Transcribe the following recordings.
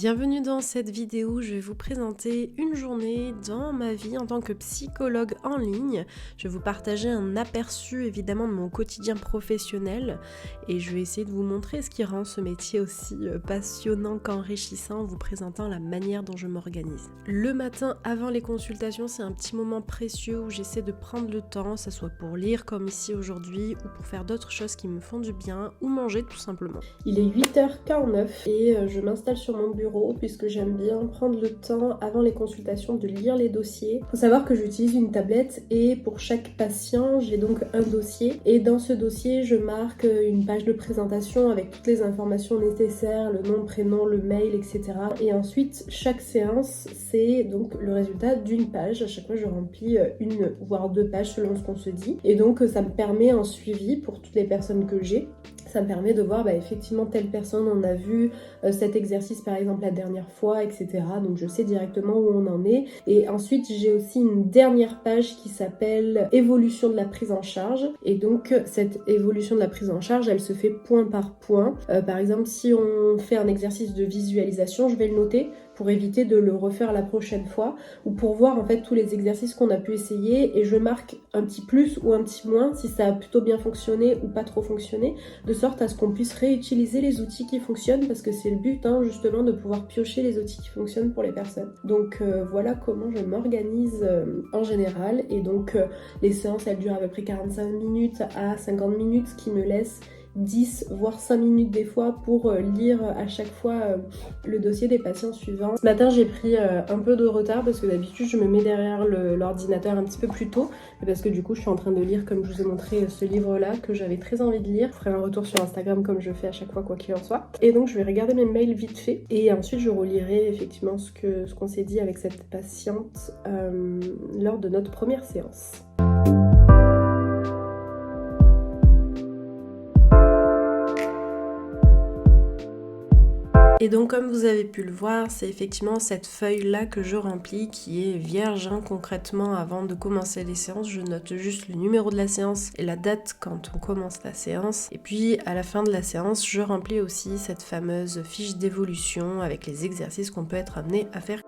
Bienvenue dans cette vidéo, je vais vous présenter une journée dans ma vie en tant que psychologue en ligne. Je vais vous partager un aperçu évidemment de mon quotidien professionnel et je vais essayer de vous montrer ce qui rend ce métier aussi passionnant qu'enrichissant en vous présentant la manière dont je m'organise. Le matin avant les consultations, c'est un petit moment précieux où j'essaie de prendre le temps, ça soit pour lire comme ici aujourd'hui ou pour faire d'autres choses qui me font du bien ou manger tout simplement. Il est 8h49 et je m'installe sur mon bureau puisque j'aime bien prendre le temps avant les consultations de lire les dossiers. Il faut savoir que j'utilise une tablette et pour chaque patient j'ai donc un dossier et dans ce dossier je marque une page de présentation avec toutes les informations nécessaires, le nom, prénom, le mail, etc. Et ensuite chaque séance c'est donc le résultat d'une page. À chaque fois je remplis une voire deux pages selon ce qu'on se dit et donc ça me permet en suivi pour toutes les personnes que j'ai. Ça me permet de voir effectivement telle personne on a vu cet exercice par exemple la dernière fois, etc. Donc je sais directement où on en est. Et ensuite j'ai aussi une dernière page qui s'appelle évolution de la prise en charge. Et donc cette évolution de la prise en charge elle se fait point par point. Par exemple si on fait un exercice de visualisation, je vais le noter pour éviter de le refaire la prochaine fois ou pour voir en fait tous les exercices qu'on a pu essayer et je marque un petit plus ou un petit moins si ça a plutôt bien fonctionné ou pas trop fonctionné, de sorte à ce qu'on puisse réutiliser les outils qui fonctionnent parce que c'est le but justement de pouvoir piocher les outils qui fonctionnent pour les personnes. Donc voilà comment je m'organise en général et donc les séances elles durent à peu près 45 minutes à 50 minutes, ce qui me laisse 10 voire 5 minutes des fois pour lire à chaque fois le dossier des patients suivants. Ce matin j'ai pris un peu de retard parce que d'habitude je me mets derrière l'ordinateur un petit peu plus tôt et parce que du coup je suis en train de lire comme je vous ai montré ce livre là que j'avais très envie de lire. Je ferai un retour sur Instagram comme je fais à chaque fois quoi qu'il en soit. Et donc je vais regarder mes mails vite fait et ensuite je relirai effectivement ce qu'on s'est dit avec cette patiente lors de notre première séance. Et donc comme vous avez pu le voir, c'est effectivement cette feuille-là que je remplis qui est vierge concrètement avant de commencer les séances. Je note juste le numéro de la séance et la date quand on commence la séance. Et puis à la fin de la séance, je remplis aussi cette fameuse fiche d'évolution avec les exercices qu'on peut être amené à faire.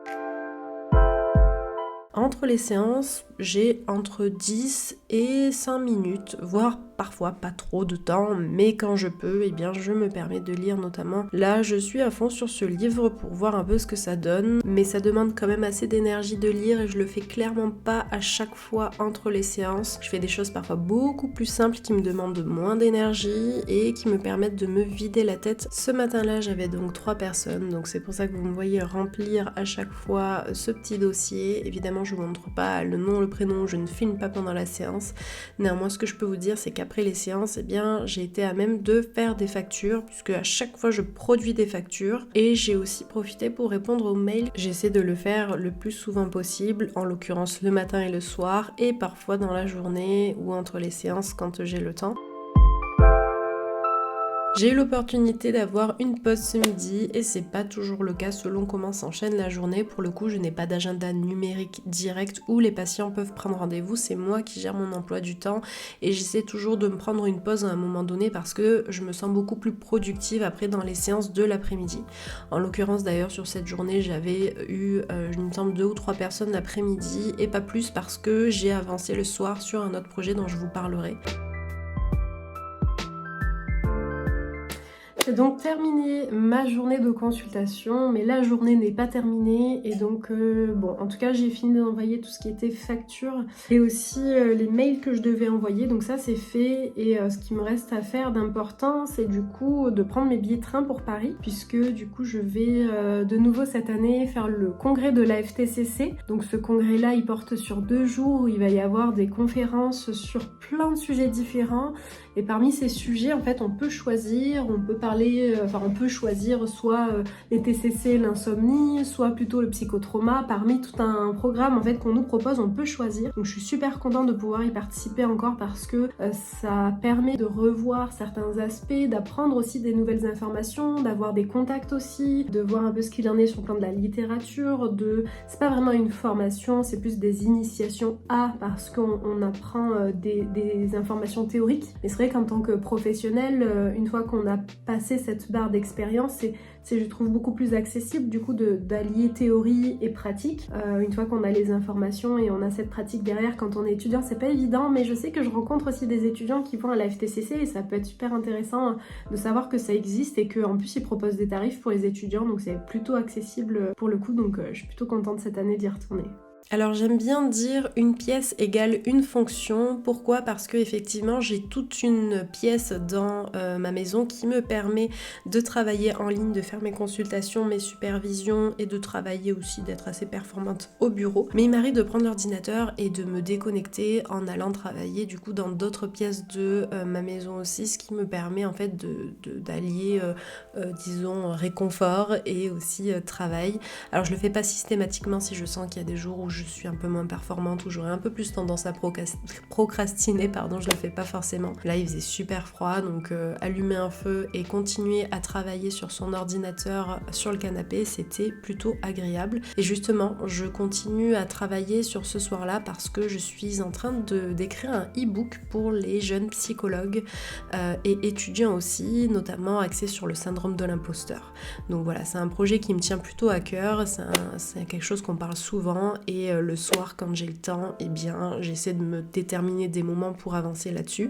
Entre les séances, j'ai entre 10 et 5 minutes, voire parfois pas trop de temps, mais quand je peux, je me permets de lire notamment. Là, je suis à fond sur ce livre pour voir un peu ce que ça donne, mais ça demande quand même assez d'énergie de lire et je le fais clairement pas à chaque fois entre les séances. Je fais des choses parfois beaucoup plus simples qui me demandent moins d'énergie et qui me permettent de me vider la tête. Ce matin-là, j'avais donc 3 personnes, donc c'est pour ça que vous me voyez remplir à chaque fois ce petit dossier. Évidemment, je vous montre pas le nom, le prénom, je ne filme pas pendant la séance. Néanmoins, ce que je peux vous dire, c'est qu'après les séances, j'ai été à même de faire des factures, puisque à chaque fois je produis des factures, et j'ai aussi profité pour répondre aux mails. J'essaie de le faire le plus souvent possible, en l'occurrence le matin et le soir, et parfois dans la journée ou entre les séances quand j'ai le temps. J'ai eu l'opportunité d'avoir une pause ce midi et c'est pas toujours le cas selon comment s'enchaîne la journée. Pour le coup, je n'ai pas d'agenda numérique direct où les patients peuvent prendre rendez-vous. C'est moi qui gère mon emploi du temps et j'essaie toujours de me prendre une pause à un moment donné parce que je me sens beaucoup plus productive après dans les séances de l'après-midi. En l'occurrence d'ailleurs sur cette journée, j'avais eu, il me semble, 2 ou 3 personnes l'après-midi et pas plus parce que j'ai avancé le soir sur un autre projet dont je vous parlerai. J'ai donc terminé ma journée de consultation, mais la journée n'est pas terminée et donc en tout cas j'ai fini d'envoyer tout ce qui était facture et aussi les mails que je devais envoyer, donc ça c'est fait et ce qui me reste à faire d'important c'est du coup de prendre mes billets de train pour Paris puisque du coup je vais de nouveau cette année faire le congrès de la FTCC. Donc ce congrès là il porte sur 2 jours où il va y avoir des conférences sur plein de sujets différents et parmi ces sujets en fait on peut choisir, on peut choisir soit les TCC, l'insomnie, soit plutôt le psychotrauma. Parmi tout un programme en fait qu'on nous propose, on peut choisir. Donc je suis super contente de pouvoir y participer encore parce que ça permet de revoir certains aspects, d'apprendre aussi des nouvelles informations, d'avoir des contacts aussi, de voir un peu ce qu'il en est sur le plan de la littérature, c'est pas vraiment une formation, c'est plus des initiations parce qu'on apprend des informations théoriques. Mais c'est vrai qu'en tant que professionnel, une fois qu'on a passé passer cette barre d'expérience, c'est je trouve beaucoup plus accessible du coup d'allier théorie et pratique. Une fois qu'on a les informations et on a cette pratique derrière quand on est étudiant, c'est pas évident, mais je sais que je rencontre aussi des étudiants qui vont à la FTCC et ça peut être super intéressant de savoir que ça existe et qu'en plus ils proposent des tarifs pour les étudiants, donc c'est plutôt accessible pour le coup, donc je suis plutôt contente cette année d'y retourner. Alors j'aime bien dire une pièce égale une fonction. Pourquoi ? Parce que effectivement j'ai toute une pièce dans ma maison qui me permet de travailler en ligne, de faire mes consultations, mes supervisions et de travailler aussi, d'être assez performante au bureau. Mais il m'arrive de prendre l'ordinateur et de me déconnecter en allant travailler du coup dans d'autres pièces de ma maison aussi, ce qui me permet en fait d'allier disons réconfort et aussi travail. Alors je le fais pas systématiquement si je sens qu'il y a des jours où je suis un peu moins performante, où j'aurais un peu plus tendance à procrastiner, je le fais pas forcément. Là il faisait super froid, donc allumer un feu et continuer à travailler sur son ordinateur sur le canapé, c'était plutôt agréable. Et justement, je continue à travailler sur ce soir-là parce que je suis en train d'écrire un e-book pour les jeunes psychologues et étudiants aussi, notamment axé sur le syndrome de l'imposteur. Donc voilà, c'est un projet qui me tient plutôt à cœur, c'est quelque chose qu'on parle souvent et le soir quand j'ai le temps, eh bien j'essaie de me déterminer des moments pour avancer là-dessus.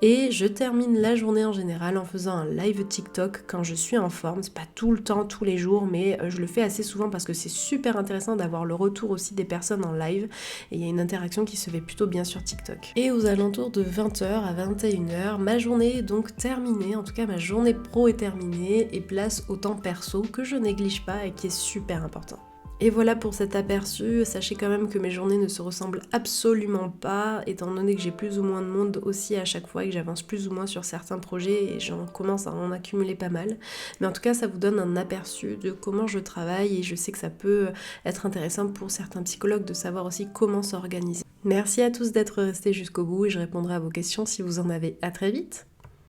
Et je termine la journée en général en faisant un live TikTok quand je suis en forme. C'est pas tout le temps, tous les jours, mais je le fais assez souvent parce que c'est super intéressant d'avoir le retour aussi des personnes en live et il y a une interaction qui se fait plutôt bien sur TikTok. Et aux alentours de 20h à 21h, ma journée est donc terminée, en tout cas ma journée pro est terminée et place au temps perso que je néglige pas et qui est super important. Et voilà pour cet aperçu, sachez quand même que mes journées ne se ressemblent absolument pas, étant donné que j'ai plus ou moins de monde aussi à chaque fois et que j'avance plus ou moins sur certains projets et j'en commence à en accumuler pas mal. Mais en tout cas, ça vous donne un aperçu de comment je travaille et je sais que ça peut être intéressant pour certains psychologues de savoir aussi comment s'organiser. Merci à tous d'être restés jusqu'au bout et je répondrai à vos questions si vous en avez. À très vite.